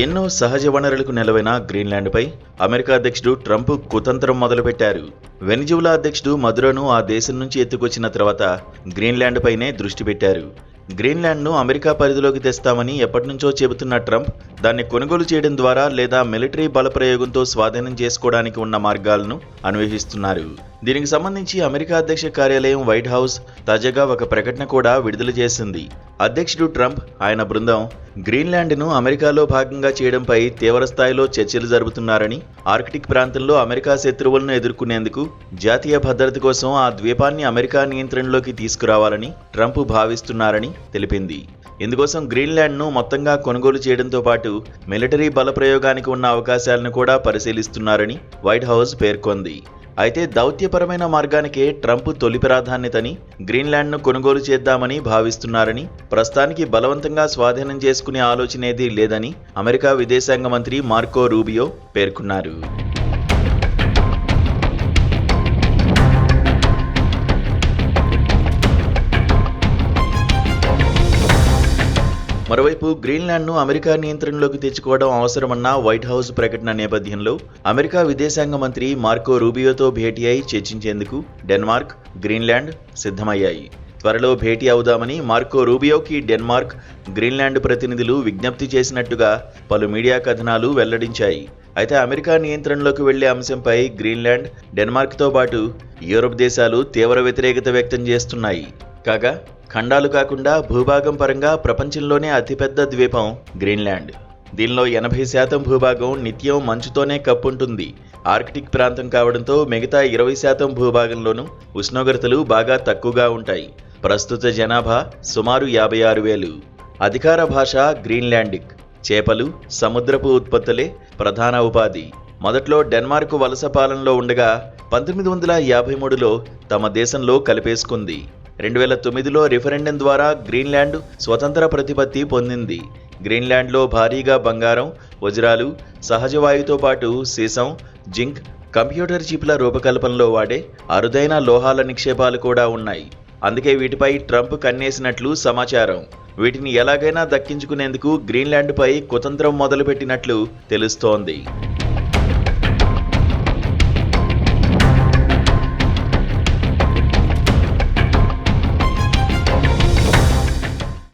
ఎన్నో సహజ వనరులకు నెలవైన గ్రీన్లాండ్పై అమెరికా అధ్యక్షుడు ట్రంప్ కుతంత్రం మొదలుపెట్టారు. వెనిజులా అధ్యక్షుడు మదురోను ఆ దేశం నుంచి ఎత్తుకొచ్చిన తర్వాత గ్రీన్లాండ్పైనే దృష్టి పెట్టారు. గ్రీన్లాండ్ను అమెరికా పరిధిలోకి తెస్తామని ఎప్పటినుంచో చెబుతున్న ట్రంప్ దాన్ని కొనుగోలు చేయడం ద్వారా లేదా మిలిటరీ బలప్రయోగంతో స్వాధీనం చేసుకోవడానికి ఉన్న మార్గాలను అన్వేషిస్తున్నారు. దీనికి సంబంధించి అమెరికా అధ్యక్ష కార్యాలయం వైట్ హౌస్ తాజాగా ఒక ప్రకటన కూడా విడుదల చేసింది. అధ్యక్షుడు ట్రంప్, ఆయన బృందం గ్రీన్లాండ్ను అమెరికాలో భాగంగా చేయడంపై తీవ్ర స్థాయిలో చర్చలు జరుపుతున్నారని, ఆర్కిటిక్ ప్రాంతంలో అమెరికా శత్రువులను ఎదుర్కొనేందుకు జాతీయ భద్రత కోసం ఆ ద్వీపాన్ని అమెరికా నియంత్రణలోకి తీసుకురావాలని ట్రంప్ భావిస్తున్నారని తెలిపింది. ఇందుకోసం గ్రీన్లాండ్ను మొత్తంగా కొనుగోలు చేయడంతో పాటు మిలిటరీ బలప్రయోగానికి ఉన్న అవకాశాలను కూడా పరిశీలిస్తున్నారని వైట్ హౌస్ పేర్కొంది. అయితే దౌత్యపరమైన మార్గానికే ట్రంప్ తొలి ప్రాధాన్యతని, గ్రీన్లాండ్ను కొనుగోలు చేద్దామని భావిస్తున్నారని, ప్రస్తుతానికి బలవంతంగా స్వాధీనం చేసుకునే ఆలోచనేదీ లేదని అమెరికా విదేశాంగ మంత్రి మార్కో రూబియో పేర్కొన్నారు. మరోవైపు గ్రీన్లాండ్ను అమెరికా నియంత్రణలోకి తెచ్చుకోవడం అవసరమన్న వైట్ హౌస్ ప్రకటన నేపథ్యంలో అమెరికా విదేశాంగ మంత్రి మార్కో రూబియోతో భేటీ అయి చర్చించేందుకు డెన్మార్క్, గ్రీన్లాండ్ సిద్ధమయ్యాయి. త్వరలో భేటీ అవుదామని మార్కో రూబియోకి డెన్మార్క్, గ్రీన్లాండ్ ప్రతినిధులు విజ్ఞప్తి చేసినట్టుగా పలు మీడియా కథనాలు వెల్లడించాయి. అయితే అమెరికా నియంత్రణలోకి వెళ్లే అంశంపై గ్రీన్లాండ్, డెన్మార్క్తో పాటు యూరప్ దేశాలు తీవ్ర వ్యతిరేకత వ్యక్తం చేస్తున్నాయి. కాగా ఖండాలు కాకుండా భూభాగం పరంగా ప్రపంచంలోనే అతిపెద్ద ద్వీపం గ్రీన్లాండ్. దీనిలో 80% భూభాగం నిత్యం మంచుతోనే కప్పుంటుంది. ఆర్కిటిక్ ప్రాంతం కావడంతో మిగతా 20% భూభాగంలోనూ ఉష్ణోగ్రతలు బాగా తక్కువగా ఉంటాయి. ప్రస్తుత జనాభా సుమారు 56,000. అధికార భాష గ్రీన్లాండిక్. చేపలు, సముద్రపు ఉత్పత్తులే ప్రధాన ఉపాధి. మొదట్లో డెన్మార్క్ వలస పాలనలో ఉండగా 1953లో తమ దేశంలో కలిపేసుకుంది. 2009లో రిఫరెండం ద్వారా గ్రీన్లాండ్ స్వతంత్ర ప్రతిపత్తి పొందింది. గ్రీన్లాండ్లో భారీగా బంగారం, వజ్రాలు, సహజ వాయువుతో పాటు సీసం, జింక్, కంప్యూటర్ చిప్ల రూపకల్పనలో వాడే అరుదైన లోహాల నిక్షేపాలు కూడా ఉన్నాయి. అందుకే వీటిపై ట్రంప్ కన్నేసినట్లు సమాచారం. వీటిని ఎలాగైనా దక్కించుకునేందుకు గ్రీన్లాండ్పై కుతంత్రం మొదలుపెట్టినట్లు తెలుస్తోంది.